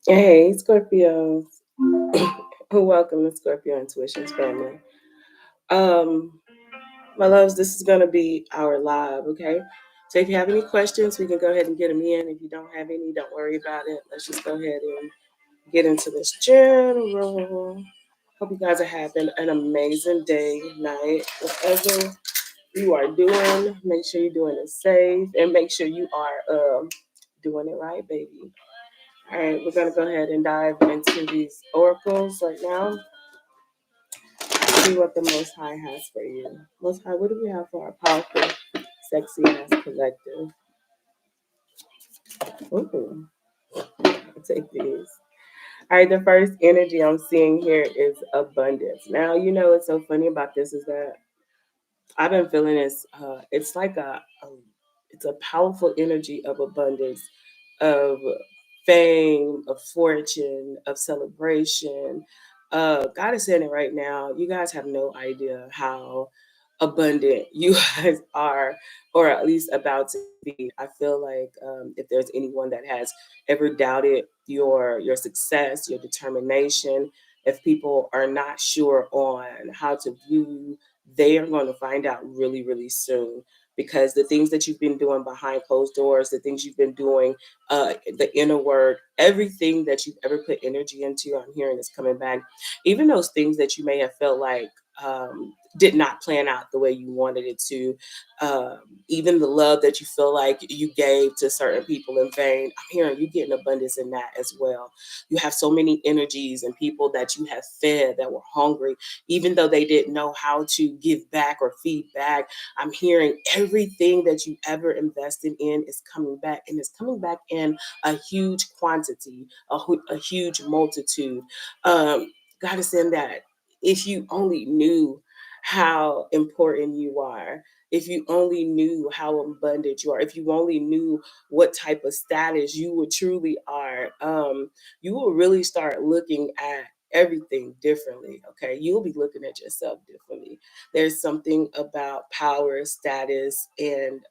Hey, Scorpios. Welcome to Scorpio Intuitions family. Um, my loves, this is gonna be our live, okay? So if you have any questions, we can go ahead and get them in. If you don't have any, don't worry about it. Let's just go ahead and get into this general. Hope you guys are having an amazing day, night, whatever you are doing. Make sure you're doing it safe and make sure you are doing it right, baby. All right, we're gonna go ahead and dive into these oracles right now. See what the Most High has for you. Most High, what do we have for our powerful, sexy ass collective? Ooh, I'll take these. All right, the first energy I'm seeing here is abundance. Now, you know what's so funny about this is that I've been feeling this. It's like it's a powerful energy of abundance, of fame, of fortune, of celebration. God is saying it right now. You guys have no idea how abundant you guys are, or at least about to be. I feel like if there's anyone that has ever doubted your success, your determination, if people are not sure on how to view, they are going to find out really, really soon. Because the things that you've been doing behind closed doors, the things you've been doing, the inner work, everything that you've ever put energy into, I'm hearing is coming back. Even those things that you may have felt like did not plan out the way you wanted it to, um, even the love that you feel like you gave to certain people in vain, I'm hearing you getting abundance in that as well. You have so many energies and people that you have fed that were hungry, even though they didn't know how to give back or feed back. I'm hearing everything that you ever invested in is coming back, and it's coming back in a huge quantity, a huge multitude. Um, God is saying that if you only knew how important you are, if you only knew how abundant you are, if you only knew what type of status you would truly are, you will really start looking at everything differently. Okay, you'll be looking at yourself differently. There's something about power, status, and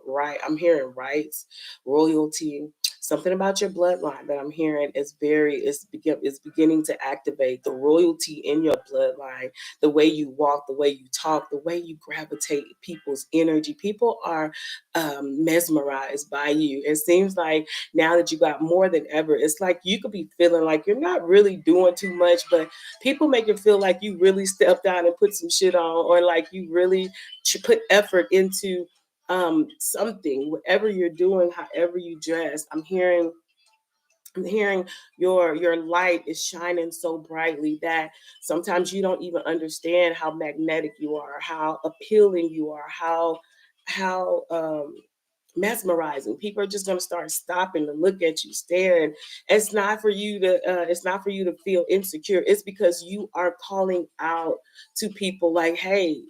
right. I'm hearing rights, royalty. Something about your bloodline that I'm hearing is beginning to activate the royalty in your bloodline. The way you walk, the way you talk, the way you gravitate people's energy. People are mesmerized by you. It seems like now that you got more than ever, it's like you could be feeling like you're not really doing too much, but people make it feel like you really stepped out and put some shit on, or like you really put effort into something, whatever you're doing, however you dress. I'm hearing your light is shining so brightly that sometimes you don't even understand how magnetic you are, how appealing you are, how mesmerizing. People are just going to start stopping to look at you, staring. It's not for you to feel insecure. It's because you are calling out to people like, hey,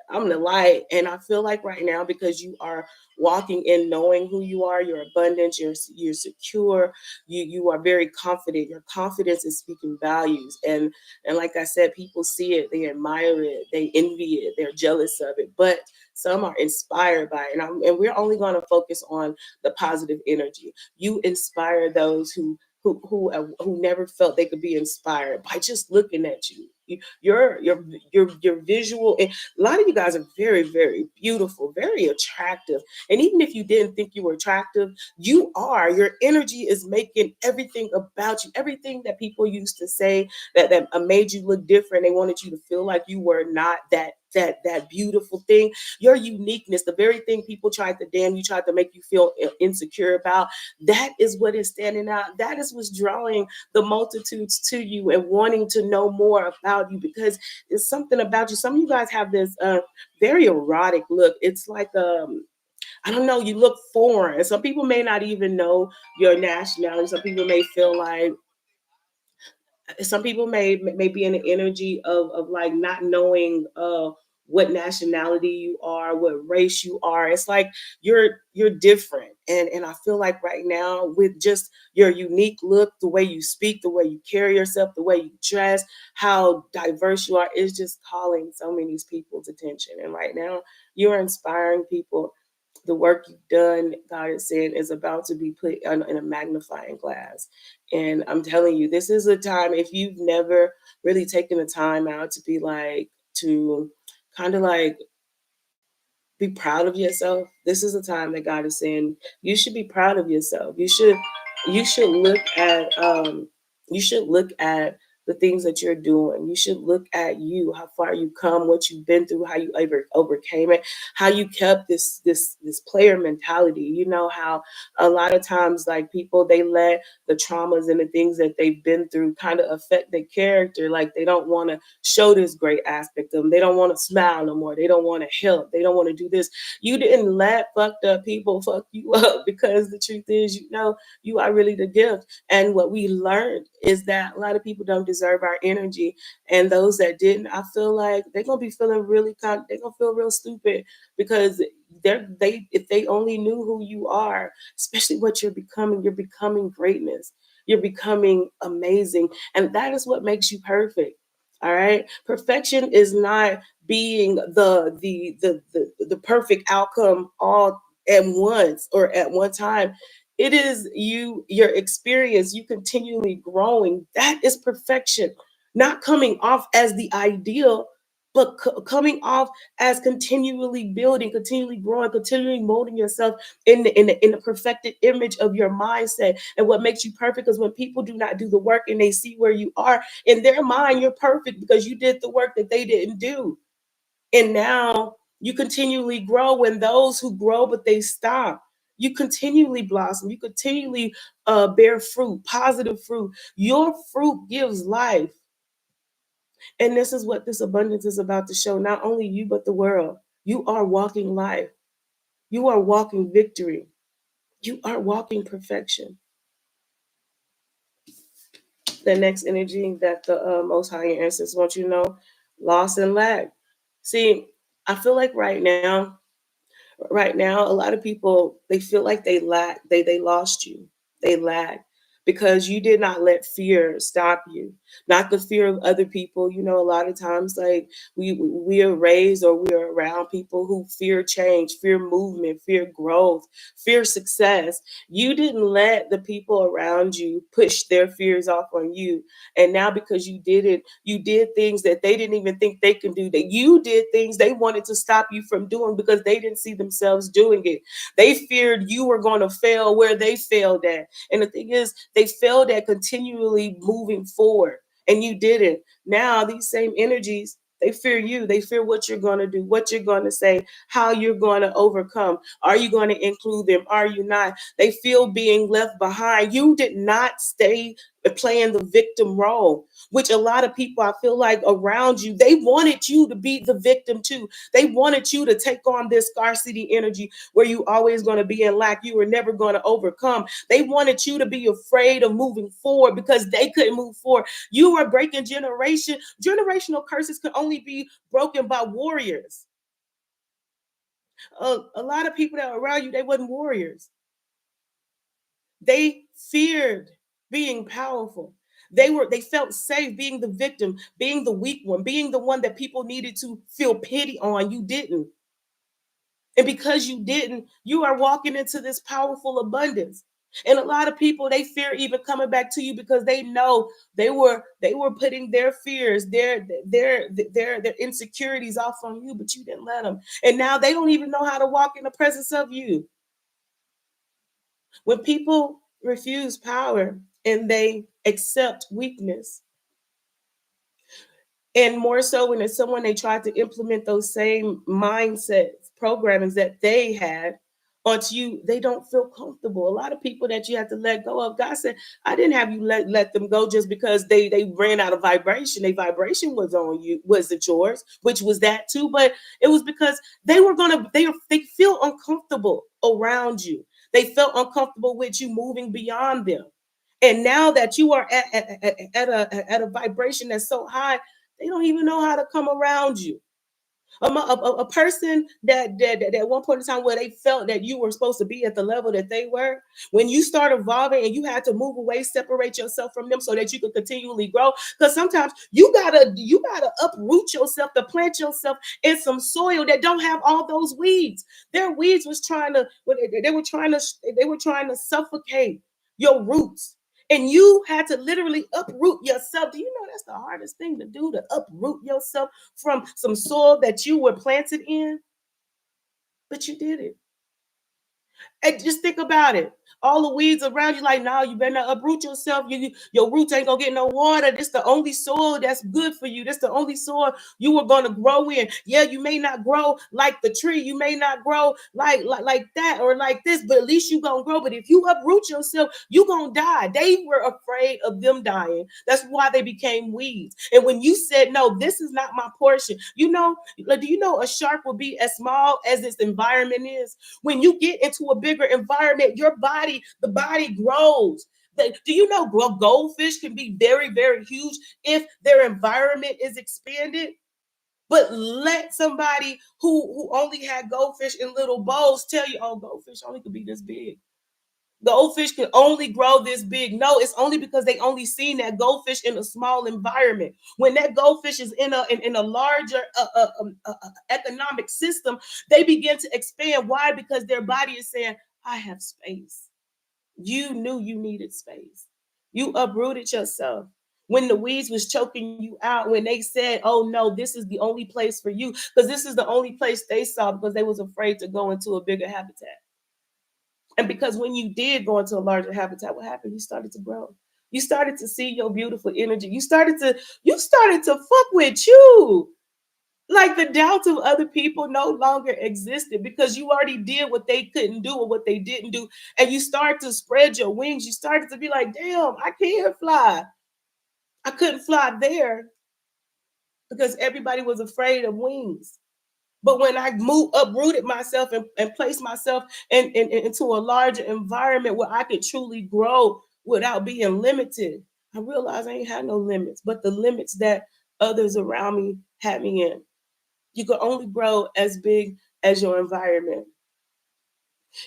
I'm the light. And I feel like right now, because you are walking in knowing who you are, you're abundant, you're secure, you are very confident. Your confidence is speaking values. And like I said, people see it, they admire it, they envy it, they're jealous of it. But some are inspired by it. And we're only going to focus on the positive energy. You inspire those who never felt they could be inspired by just looking at you. Your visual, and a lot of you guys are very, very beautiful, very attractive. And even if you didn't think you were attractive, you are. Your energy is making everything about you, everything that people used to say that made you look different. They wanted you to feel like you were not that beautiful thing. Your uniqueness, the very thing people tried to damn you, tried to make you feel insecure about, that is what is standing out. That is what's drawing the multitudes to you and wanting to know more about you, because it's something about you. Some of you guys have this very erotic look. It's like I don't know, you look foreign. Some people may not even know your nationality. Some people may feel like, some people may be in the energy of like not knowing what nationality you are, what race you are. It's like you're different. And I feel like right now, with just your unique look, the way you speak, the way you carry yourself, the way you dress, how diverse you are, is just calling so many people's attention. And right now you're inspiring people. the work you've done, God is saying, is about to be put in a magnifying glass. And I'm telling you, this is a time, if you've never really taken the time out to be like, to kind of like be proud of yourself, this is a time that God is saying you should be proud of yourself. You should look at the things that you're doing. You should look at you, how far you come, what you've been through, how you overcame it, how you kept this player mentality. You know how a lot of times, like, people, they let the traumas and the things that they've been through kind of affect their character. Like, they don't want to show this great aspect of them. They don't want to smile no more. They don't want to help. They don't want to do this. You didn't let fucked up people fuck you up, because the truth is, you know, you are really the gift. And what we learned is that a lot of people don't deserve our energy. And those that didn't, I feel like they're gonna be feeling really they're gonna feel real stupid, because if they only knew who you are, especially what you're becoming greatness. You're becoming amazing. And that is what makes you perfect. All right. Perfection is not being the perfect outcome all at once or at one time. It is your experience, you continually growing. That is perfection. Not coming off as the ideal, but coming off as continually building, continually growing, continually molding yourself in the perfected image of your mindset. And what makes you perfect is when people do not do the work and they see where you are, in their mind, you're perfect because you did the work that they didn't do. And now you continually grow. When those who grow but they stop, you continually blossom. You continually bear fruit, positive fruit. Your fruit gives life. And this is what this abundance is about to show, not only you, but the world. You are walking life. You are walking victory. You are walking perfection. The next energy that the Most High Ancestors want you to know, loss and lack. See, I feel like right now, a lot of people, they feel like they lack, they lost you, they lack, because you did not let fear stop you. Not the fear of other people. You know, a lot of times, like, we are raised or we are around people who fear change, fear movement, fear growth, fear success. You didn't let the people around you push their fears off on you. And now, because you did it, you did things that they didn't even think they could do, that you did things they wanted to stop you from doing because they didn't see themselves doing it. They feared you were going to fail where they failed at. And the thing is, they failed at continually moving forward, and you didn't. Now, these same energies, they fear you. They fear what you're going to do, what you're going to say, how you're going to overcome. Are you going to include them? Are you not? They feel being left behind. You did not stay playing the victim role, which a lot of people, I feel like, around you, they wanted you to be the victim too. They wanted you to take on this scarcity energy where you always going to be in lack. You were never going to overcome. They wanted you to be afraid of moving forward because they couldn't move forward. You were breaking generational curses can only be broken by warriors. A lot of people that were around you, they wasn't warriors. They feared being powerful. They felt safe being the victim, being the weak one, being the one that people needed to feel pity on. You didn't. And because you didn't, you are walking into this powerful abundance. And a lot of people, they fear even coming back to you because they know they were putting their fears, their insecurities off on you, but you didn't let them. And now they don't even know how to walk in the presence of you. When people refuse power and they accept weakness, and more so when it's someone they tried to implement those same mindsets, programmings that they had onto you, they don't feel comfortable. A lot of people that you have to let go of, God said, I didn't have you let them go just because they ran out of vibration. Their vibration was on you, was it yours, which was that too, but it was because they feel uncomfortable around you. They felt uncomfortable with you moving beyond them. And now that you are at a vibration that's so high, they don't even know how to come around you. A person that at one point in time where they felt that you were supposed to be at the level that they were, when you start evolving and you had to move away, separate yourself from them so that you could continually grow. Because sometimes you gotta uproot yourself to plant yourself in some soil that don't have all those weeds. Their weeds was trying to they were trying to suffocate your roots. And you had to literally uproot yourself. Do you know that's the hardest thing to do, to uproot yourself from some soil that you were planted in? But you did it. And just think about it. All the weeds around you, like, no, you better not uproot yourself. Your roots ain't gonna get no water. This the only soil that's good for you. This the only soil you were gonna grow in. Yeah, you may not grow like the tree. You may not grow like that or like this, but at least you gonna grow. But if you uproot yourself, you gonna die. They were afraid of them dying. That's why they became weeds. And when you said, no, this is not my portion, do you know a shark will be as small as its environment is? When you get into a bigger environment, the body grows. Do you know goldfish can be very, very huge if their environment is expanded? But let somebody who only had goldfish in little bowls tell you, oh, goldfish only could be this big. Goldfish can only grow this big. No, it's only because they only seen that goldfish in a small environment. When that goldfish is in a larger economic system, they begin to expand. Why? Because their body is saying, I have space. You knew you needed space. You uprooted yourself. When the weeds was choking you out, when they said, oh no, this is the only place for you, because this is the only place they saw, because they was afraid to go into a bigger habitat. And because when you did go into a larger habitat, what happened? You started to grow. You started to see your beautiful energy. You started to fuck with you. Like the doubts of other people no longer existed because you already did what they couldn't do or what they didn't do. And you start to spread your wings. You started to be like, damn, I can fly. I couldn't fly there because everybody was afraid of wings. But when I uprooted myself and placed myself into a larger environment where I could truly grow without being limited, I realized I ain't had no limits, but the limits that others around me had me in. You can only grow as big as your environment.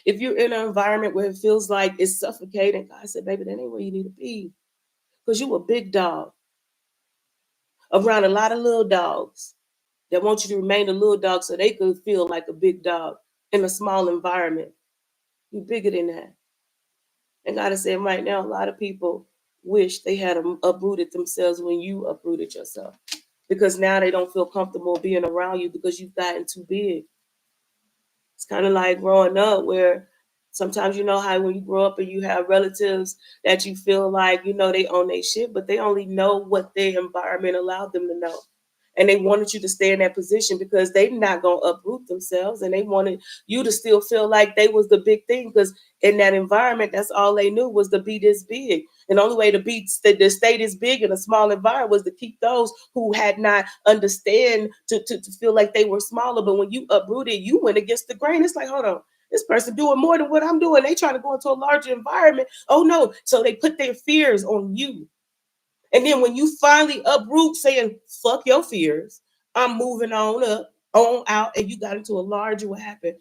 If you're in an environment where it feels like it's suffocating, God said, baby, that ain't where you need to be. Because you a big dog around a lot of little dogs that want you to remain a little dog so they could feel like a big dog in a small environment. You're bigger than that. And God is saying right now, a lot of people wish they had uprooted themselves when you uprooted yourself. Because now they don't feel comfortable being around you because you've gotten too big. It's kind of like growing up where sometimes you know how when you grow up and you have relatives that you feel like, they own their shit, but they only know what their environment allowed them to know. And they wanted you to stay in that position because they're not going to uproot themselves. And they wanted you to still feel like they was the big thing because in that environment, that's all they knew was to be this big. And the only way to stay this big in a small environment was to keep those who had not understand to feel like they were smaller. But when you uprooted, you went against the grain. It's like, hold on, this person doing more than what I'm doing. They trying to go into a larger environment. Oh no. So they put their fears on you. And then when you finally uproot saying, fuck your fears, I'm moving on up, on out, and you got into a larger, what happened?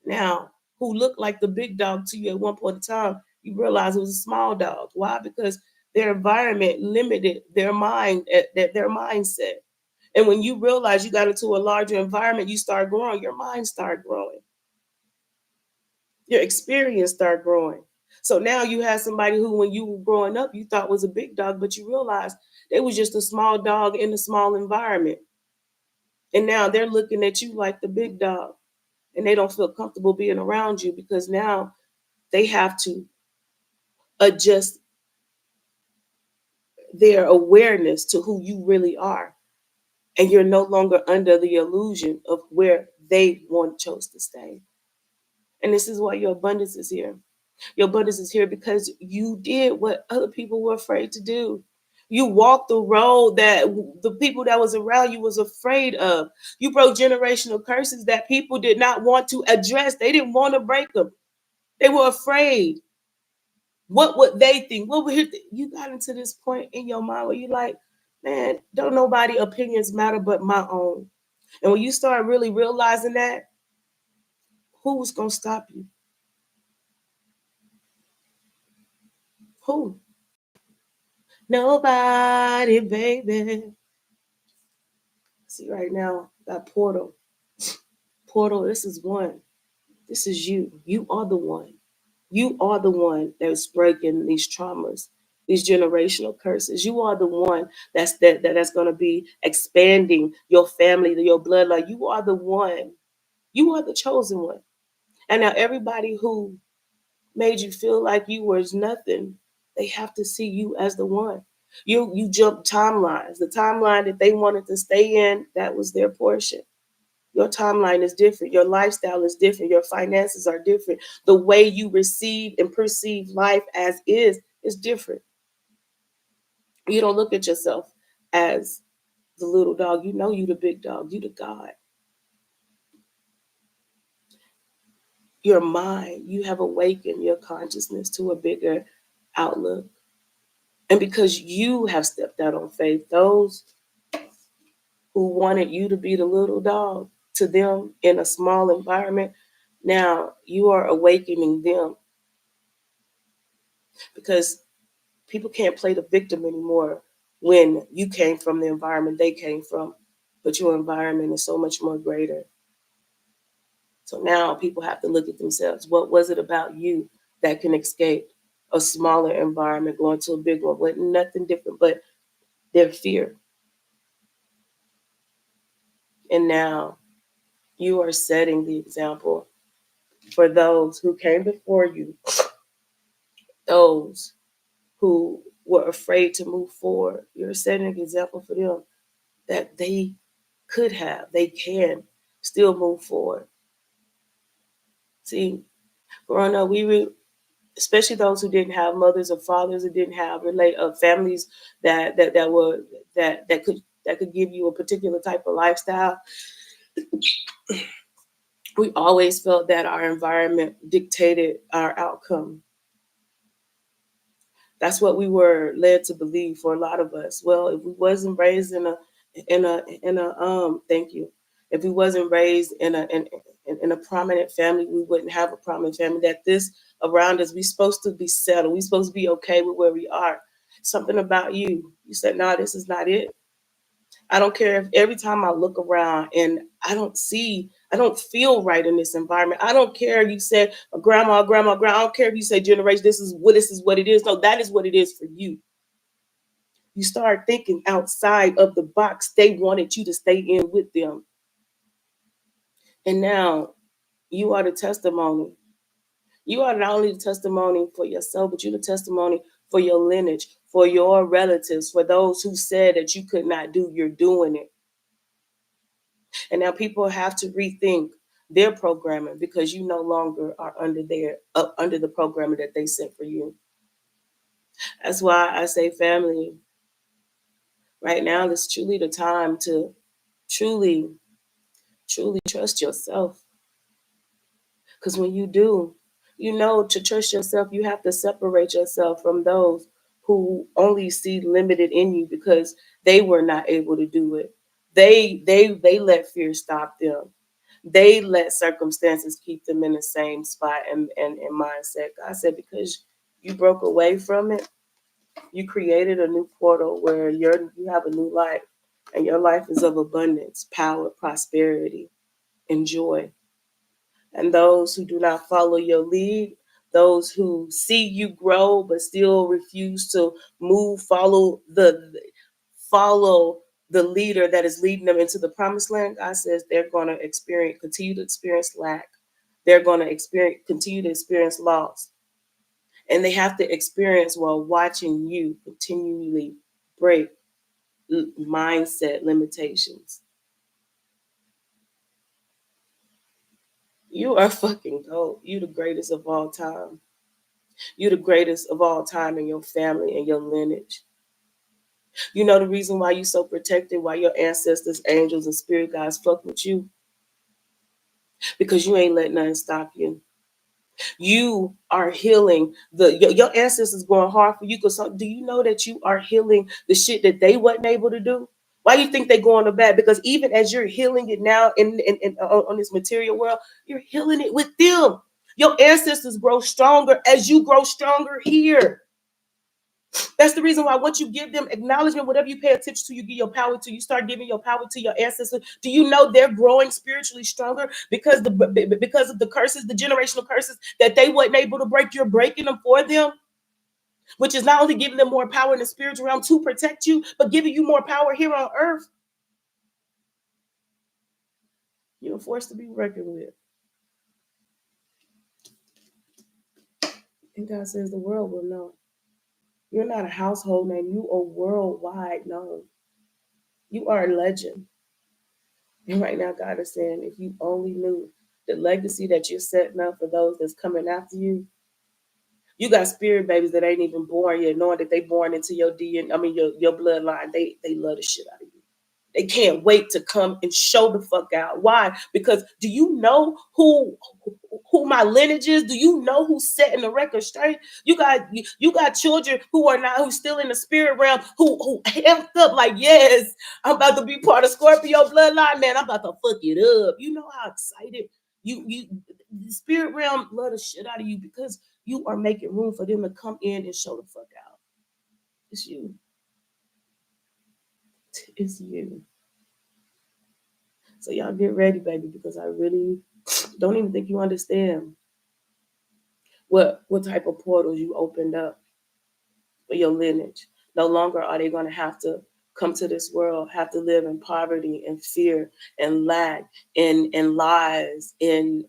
Now, who looked like the big dog to you at one point in time, you realize it was a small dog. Why? Because their environment limited their mind, their mindset. And when you realize you got into a larger environment, you start growing, your mind start growing. Your experience start growing. So now you have somebody who, when you were growing up, you thought was a big dog, but you realized they was just a small dog in a small environment. And now they're looking at you like the big dog, and they don't feel comfortable being around you because now they have to adjust their awareness to who you really are. And you're no longer under the illusion of where they chose to stay. And this is why your abundance is here. Your abundance is here because you did what other people were afraid to do. You walked the road that the people that was around you was afraid of. You broke generational curses that people did not want to address. They didn't want to break them. They were afraid. What would they think? What would you got into this point in your mind where you like, man, don't nobody opinions matter but my own. And when you start really realizing that, who's gonna stop you? Who? Nobody, baby. See right now, that portal. Portal, this is one. This is you. You are the one. You are the one that's breaking these traumas, these generational curses. You are the one that's going to be expanding your family, your bloodline. You are the one. You are the chosen one. And now everybody who made you feel like you was nothing, they have to see you as the one. You jump timelines. The timeline that they wanted to stay in, that was their portion. Your timeline is different. Your lifestyle is different. Your finances are different. The way you receive and perceive life as is different. You don't look at yourself as the little dog. You know you the big dog. You the God. Your mind, you have awakened your consciousness to a bigger outlook. And because you have stepped out on faith, those who wanted you to be the little dog to them in a small environment, now you are awakening them, because people can't play the victim anymore when you came from the environment they came from, but your environment is so much more greater. So now people have to look at themselves. What was it about you that can escape a smaller environment going to a big one with nothing different but their fear? And now you are setting the example for those who came before you, those who were afraid to move forward. You're setting an example for them that they can still move forward. See, growing up, especially those who didn't have mothers or fathers, who didn't have families that could give you a particular type of lifestyle. We always felt that our environment dictated our outcome. That's what we were led to believe for a lot of us. Well, if we wasn't raised in a thank you. If we wasn't raised in a prominent family, we wouldn't have a prominent family. That this around us, we supposed to be settled. We supposed to be okay with where we are. Something about you. You said, no, this is not it. I don't care if every time I look around and I don't feel right in this environment. I don't care. You said grandma. I don't care if you say generation. This is what it is. No, that is what it is for you. You start thinking outside of the box they wanted you to stay in with them. And now you are the testimony. You are not only the testimony for yourself, but you're the testimony for your lineage, for your relatives, for those who said that you could not do, you're doing it. And now people have to rethink their programming because you no longer are under the programming that they set for you. That's why I say, family, right now is truly the time to truly, truly trust yourself. Because when you do, you know, to trust yourself, you have to separate yourself from those who only see limited in you because they were not able to do it. They let fear stop them. They let circumstances keep them in the same spot and mindset. God said, because you broke away from it, you created a new portal where you have a new life, and your life is of abundance, power, prosperity, and joy. And those who do not follow your lead, those who see you grow but still refuse to move, follow the leader that is leading them into the promised land, God says they're going to continue to experience lack. They're going to continue to experience loss. And they have to experience while watching you continually break mindset limitations. You are fucking gold. You the greatest of all time. You the greatest of all time in your family and your lineage. You know the reason why you so protected, why your ancestors, angels, and spirit guides fuck with you? Because you ain't let nothing stop you. You are healing your ancestors going hard for you. Because do you know that you are healing the shit that they wasn't able to do? Why do you think they go on the back? Because even as you're healing it now on this material world, you're healing it with them. Your ancestors grow stronger as you grow stronger here. That's the reason why once you give them acknowledgement, whatever you pay attention to, you give your power to, you start giving your power to your ancestors. Do you know they're growing spiritually stronger because of the curses, the generational curses that they weren't able to break? You're breaking them for them, which is not only giving them more power in the spiritual realm to protect you, but giving you more power here on earth. You're forced to be reckoned with. And God says the world will know. You're not a household name. You are worldwide known. You are a legend. And right now, God is saying, if you only knew the legacy that you're setting up for those that's coming after you, you got spirit babies that ain't even born yet, knowing that they born into your DNA, your bloodline. They love the shit out of you. They can't wait to come and show the fuck out. Why? Because do you know who my lineage is? Do you know who's setting the record straight? You got children who's still in the spirit realm who amped up like, yes, I'm about to be part of Scorpio bloodline, man. I'm about to fuck it up. You know how excited you the spirit realm love the shit out of you because you are making room for them to come in and show the fuck out. It's you. It's you. So y'all get ready, baby, because I really don't even think you understand what type of portals you opened up for your lineage. No longer are they going to have to come to this world, have to live in poverty and fear and lack and lies and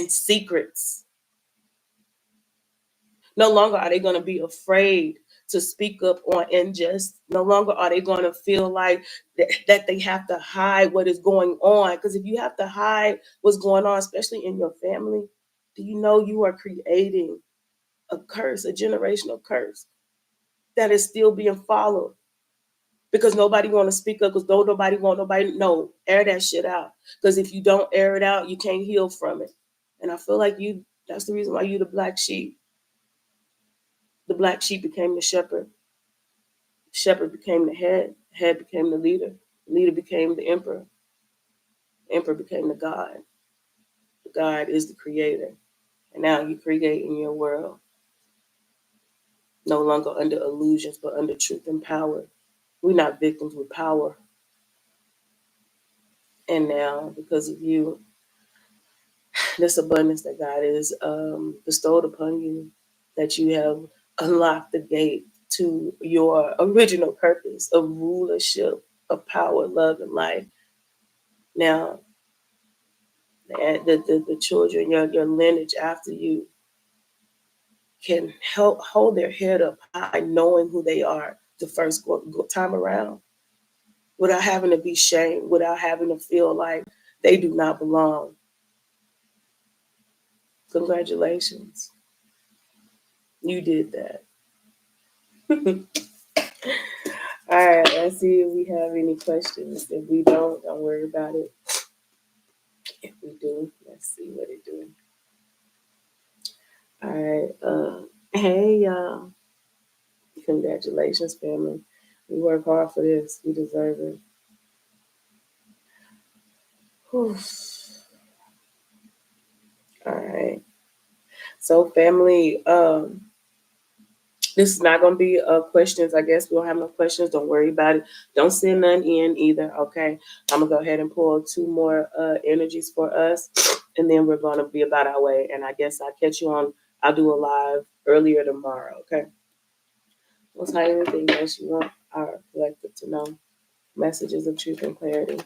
secrets. No longer are they going to be afraid to speak up on injustice. No longer are they going to feel like that they have to hide what is going on. Because if you have to hide what's going on, especially in your family, do you know you are creating a curse, a generational curse that is still being followed? Because nobody want to speak up, because no, air that shit out. Because if you don't air it out, you can't heal from it. And I feel like that's the reason why you the black sheep. The black sheep became the shepherd. The shepherd became the head. The head became the leader. The leader became the emperor. The emperor became the God. The God is the creator. And now you create in your world. No longer under illusions, but under truth and power. We're not victims with power. And now, because of you, this abundance that God is bestowed upon you, that you have unlocked the gate to your original purpose of rulership, of power, love, and life. Now, the children, your lineage after you, can help hold their head up high, knowing who they are the first time around, without having to be shamed, without having to feel like they do not belong. Congratulations. You did that. All right, let's see if we have any questions. If we don't worry about it. If we do, let's see what it's doing. All right. Hey, y'all. Congratulations, family. We work hard for this. We deserve it. Whew. All right. So, family, this is not going to be questions. I guess we don't have no questions. Don't worry about it. Don't send none in either. Okay. I'm going to go ahead and pull 2 more energies for us. And then we're going to be about our way. And I guess I'll catch you on. I'll do a live earlier tomorrow. Okay. What's not anything else you want our collective to know? Messages of truth and clarity.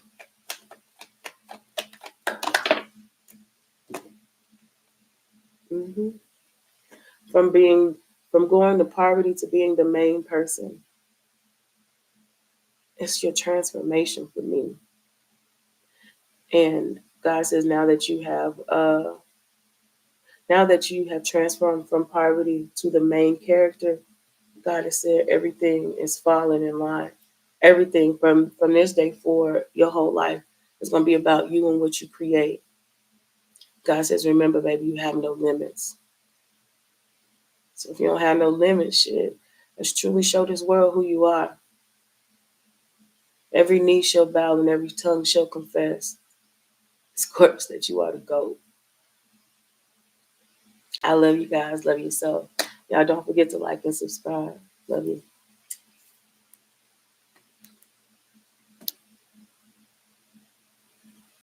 Mm-hmm. From going to poverty to being the main person. It's your transformation for me. And God says now that you have transformed from poverty to the main character, God has said everything is falling in line. Everything from this day forward, your whole life is going to be about you and what you create. God says, remember, baby, you have no limits. So if you don't have no limits, shit, let's truly show this world who you are. Every knee shall bow and every tongue shall confess, Scorps, that you are the GOAT. I love you guys. Love yourself. Y'all don't forget to like and subscribe. Love you.